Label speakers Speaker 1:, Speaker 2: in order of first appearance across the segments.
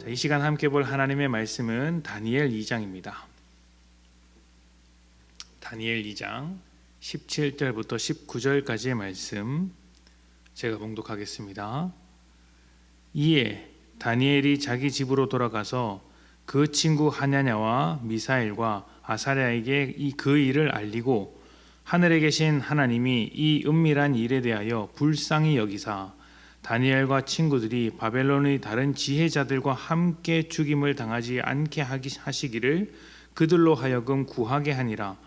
Speaker 1: 이 시간 함께 볼 하나님의 말씀은 다니엘 2장입니다. 다니엘 2장 17절부터 19절까지의 말씀 제가 봉독하겠습니다. 이에 다니엘이 자기 집으로 돌아가서 그 친구 하냐냐와 미사엘과 아사랴에게 그 일을 알리고 하늘에 계신 하나님이 이 은밀한 일에 대하여 불쌍히 여기사 다니엘과 친구들이 바벨론의 다른 지혜자들과 함께 죽임을 당하지 않게 하시기를 그들로 하여금 구하게 하니라.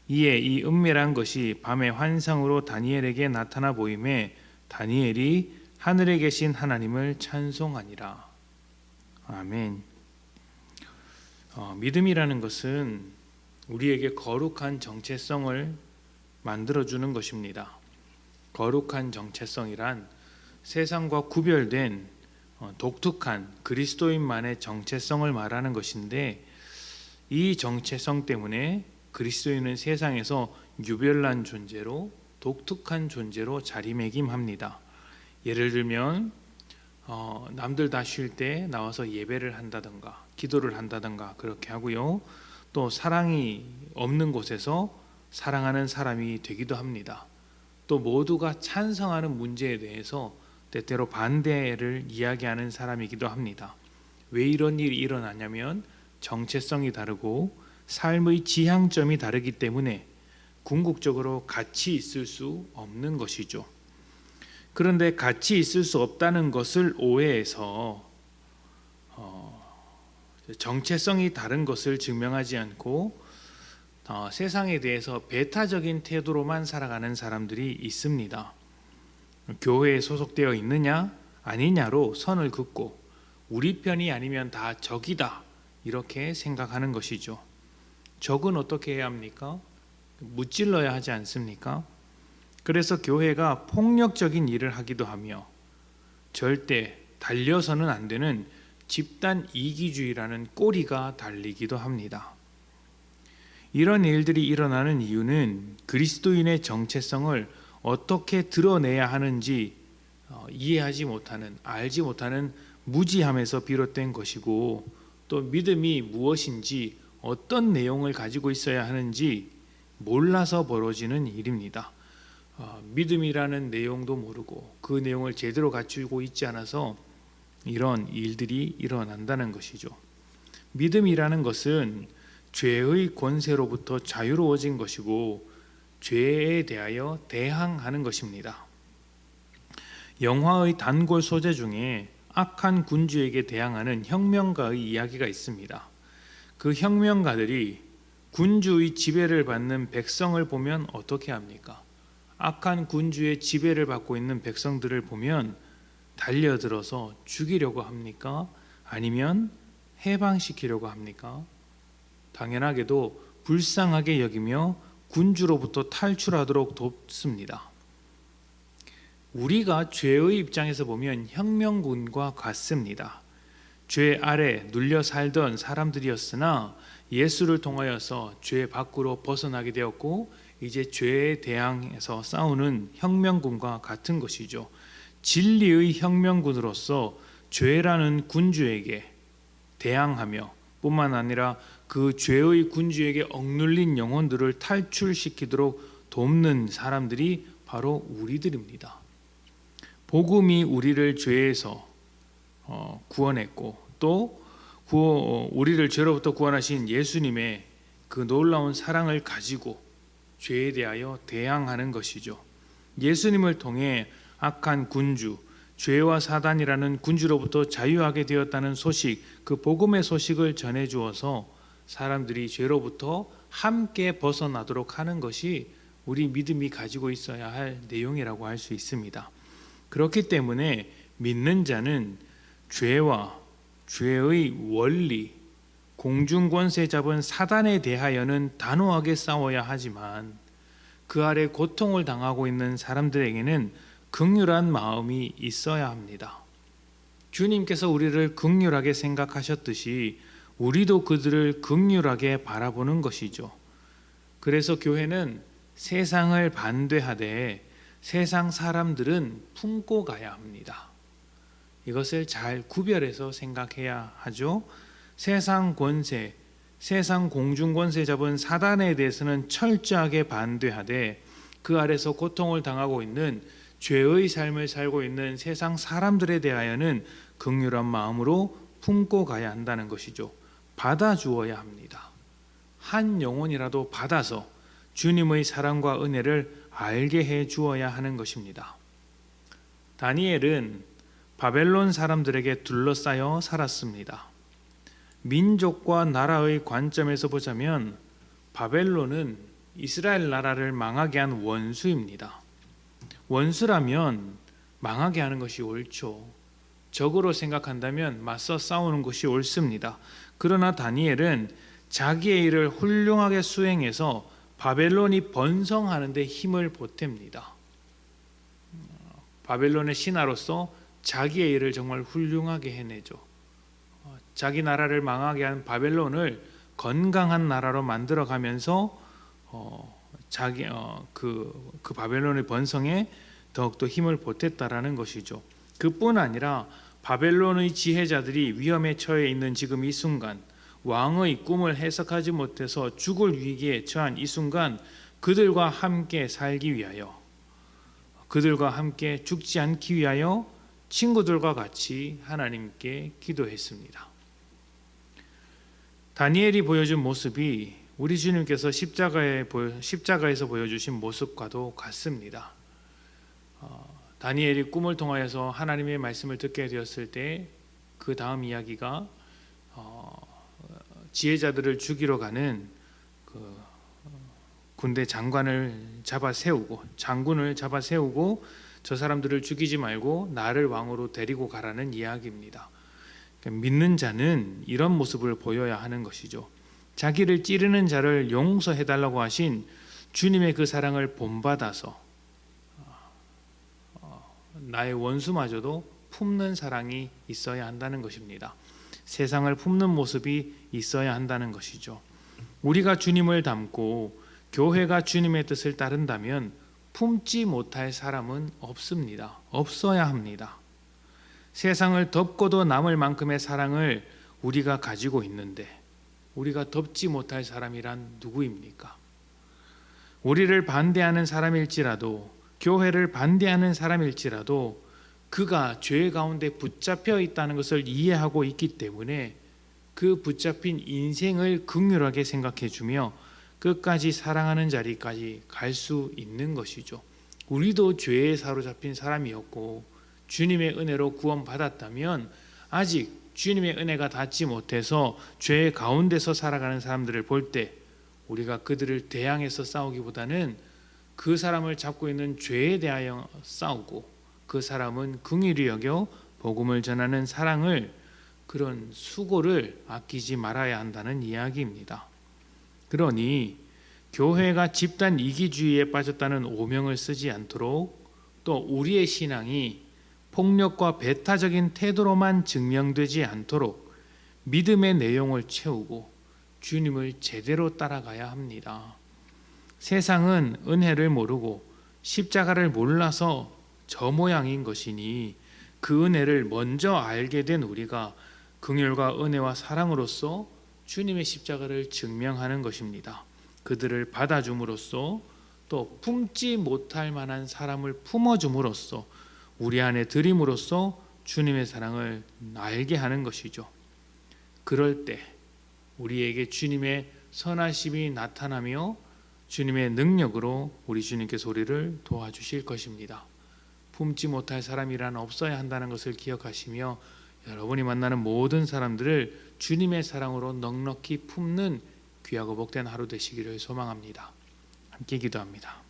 Speaker 1: 이에 이 은밀한 것이 밤의 환상으로 다니엘에게 나타나 보임에 다니엘이 하늘에 계신 하나님을 찬송하니라. 아멘. 믿음이라는 것은 우리에게 거룩한 정체성을 만들어주는 것입니다. 거룩한 정체성이란 세상과 구별된 독특한 그리스도인만의 정체성을 말하는 것인데, 이 정체성 때문에 그리스도인은 세상에서 유별난 존재로, 독특한 존재로 자리매김합니다. 예를 들면 남들 다 쉴 때 나와서 예배를 한다든가 기도를 한다든가 그렇게 하고요. 또 사랑이 없는 곳에서 사랑하는 사람이 되기도 합니다. 또 모두가 찬성하는 문제에 대해서 때때로 반대를 이야기하는 사람이기도 합니다. 왜 이런 일이 일어나냐면 정체성이 다르고 삶의 지향점이 다르기 때문에 궁극적으로 같이 있을 수 없는 것이죠. 그런데 같이 있을 수 없다는 것을 오해해서 정체성이 다른 것을 증명하지 않고 세상에 대해서 배타적인 태도로만 살아가는 사람들이 있습니다. 교회에 소속되어 있느냐 아니냐로 선을 긋고 우리 편이 아니면 다 적이다 이렇게 생각하는 것이죠. 적은 어떻게 해야 합니까? 무찔러야 하지 않습니까? 그래서 교회가 폭력적인 일을 하기도 하며 절대 달려서는 안 되는 집단 이기주의라는 꼬리가 달리기도 합니다. 이런 일들이 일어나는 이유는 그리스도인의 정체성을 어떻게 드러내야 하는지 이해하지 못하는, 알지 못하는 무지함에서 비롯된 것이고, 또 믿음이 무엇인지 어떤 내용을 가지고 있어야 하는지 몰라서 벌어지는 일입니다. 믿음이라는 내용도 모르고 그 내용을 제대로 갖추고 있지 않아서 이런 일들이 일어난다는 것이죠. 믿음이라는 것은 죄의 권세로부터 자유로워진 것이고 죄에 대하여 대항하는 것입니다. 영화의 단골 소재 중에 악한 군주에게 대항하는 혁명가의 이야기가 있습니다. 그 혁명가들이 군주의 지배를 받는 백성을 보면 어떻게 합니까? 악한 군주의 지배를 받고 있는 백성들을 보면 달려들어서 죽이려고 합니까? 아니면 해방시키려고 합니까? 당연하게도 불쌍하게 여기며 군주로부터 탈출하도록 돕습니다. 우리가 죄의 입장에서 보면 혁명군과 같습니다. 죄 아래 눌려 살던 사람들이었으나 예수를 통하여서 죄 밖으로 벗어나게 되었고 이제 죄에 대항해서 싸우는 혁명군과 같은 것이죠. 진리의 혁명군으로서 죄라는 군주에게 대항하며 뿐만 아니라 그 죄의 군주에게 억눌린 영혼들을 탈출시키도록 돕는 사람들이 바로 우리들입니다. 복음이 우리를 죄에서 구원했고 또 우리를 죄로부터 구원하신 예수님의 그 놀라운 사랑을 가지고 죄에 대하여 대항하는 것이죠. 예수님을 통해 악한 군주, 죄와 사단이라는 군주로부터 자유하게 되었다는 소식, 그 복음의 소식을 전해주어서 사람들이 죄로부터 함께 벗어나도록 하는 것이 우리 믿음이 가지고 있어야 할 내용이라고 할 수 있습니다. 그렇기 때문에 믿는 자는 죄와 죄의 원리, 공중권세 잡은 사단에 대하여는 단호하게 싸워야 하지만 그 아래 고통을 당하고 있는 사람들에게는 긍휼한 마음이 있어야 합니다. 주님께서 우리를 긍휼하게 생각하셨듯이 우리도 그들을 긍휼하게 바라보는 것이죠. 그래서 교회는 세상을 반대하되 세상 사람들은 품고 가야 합니다. 이것을 잘 구별해서 생각해야 하죠. 세상 권세, 세상 공중 권세 잡은 사단에 대해서는 철저하게 반대하되 그 아래서 고통을 당하고 있는 죄의 삶을 살고 있는 세상 사람들에 대하여는 긍휼한 마음으로 품고 가야 한다는 것이죠. 받아주어야 합니다. 한 영혼이라도 받아서 주님의 사랑과 은혜를 알게 해 주어야 하는 것입니다. 다니엘은 바벨론 사람들에게 둘러싸여 살았습니다. 민족과 나라의 관점에서 보자면 바벨론은 이스라엘 나라를 망하게 한 원수입니다. 원수라면 망하게 하는 것이 옳죠. 적으로 생각한다면 맞서 싸우는 것이 옳습니다. 그러나 다니엘은 자기의 일을 훌륭하게 수행해서 바벨론이 번성하는 데 힘을 보탭니다. 바벨론의 신하로서 자기의 일을 정말 훌륭하게 해내죠. 자기 나라를 망하게 한 바벨론을 건강한 나라로 만들어가면서 그 바벨론의 번성에 더욱더 힘을 보탰다라는 것이죠. 그뿐 아니라 바벨론의 지혜자들이 위험에 처해 있는 지금 이 순간, 왕의 꿈을 해석하지 못해서 죽을 위기에 처한 이 순간, 그들과 함께 살기 위하여, 그들과 함께 죽지 않기 위하여 친구들과 같이 하나님께 기도했습니다. 다니엘이 보여준 모습이 우리 주님께서 십자가에서 보여주신 모습과도 같습니다. 다니엘이 꿈을 통하여서 하나님의 말씀을 듣게 되었을 때 그 다음 이야기가 지혜자들을 죽이러 가는 그 군대 장군을 잡아 세우고 저 사람들을 죽이지 말고 나를 왕으로 데리고 가라는 이야기입니다. 믿는 자는 이런 모습을 보여야 하는 것이죠. 자기를 찌르는 자를 용서해달라고 하신 주님의 그 사랑을 본받아서 나의 원수마저도 품는 사랑이 있어야 한다는 것입니다. 세상을 품는 모습이 있어야 한다는 것이죠. 우리가 주님을 닮고 교회가 주님의 뜻을 따른다면 품지 못할 사람은 없습니다. 없어야 합니다. 세상을 덮고도 남을 만큼의 사랑을 우리가 가지고 있는데 우리가 덮지 못할 사람이란 누구입니까? 우리를 반대하는 사람일지라도, 교회를 반대하는 사람일지라도 그가 죄 가운데 붙잡혀 있다는 것을 이해하고 있기 때문에 그 붙잡힌 인생을 긍휼하게 생각해 주며 끝까지 사랑하는 자리까지 갈 수 있는 것이죠. 우리도 죄에 사로잡힌 사람이었고 주님의 은혜로 구원받았다면 아직 주님의 은혜가 닿지 못해서 죄 가운데서 살아가는 사람들을 볼 때 우리가 그들을 대항해서 싸우기보다는 그 사람을 잡고 있는 죄에 대하여 싸우고 그 사람은 긍휼히 여겨 복음을 전하는 사랑을, 그런 수고를 아끼지 말아야 한다는 이야기입니다. 그러니 교회가 집단 이기주의에 빠졌다는 오명을 쓰지 않도록, 또 우리의 신앙이 폭력과 배타적인 태도로만 증명되지 않도록 믿음의 내용을 채우고 주님을 제대로 따라가야 합니다. 세상은 은혜를 모르고 십자가를 몰라서 저 모양인 것이니 그 은혜를 먼저 알게 된 우리가 긍휼과 은혜와 사랑으로서 주님의 십자가를 증명하는 것입니다. 그들을 받아줌으로써 또 품지 못할 만한 사람을 품어줌으로써 우리 안에 드림으로써 주님의 사랑을 알게 하는 것이죠. 그럴 때 우리에게 주님의 선하심이 나타나며 주님의 능력으로 우리 주님께서 우리를 도와주실 것입니다. 품지 못할 사람이란 없어야 한다는 것을 기억하시며 여러분이 만나는 모든 사람들을 주님의 사랑으로 넉넉히 품는 귀하고 복된 하루 되시기를 소망합니다. 함께 기도합니다.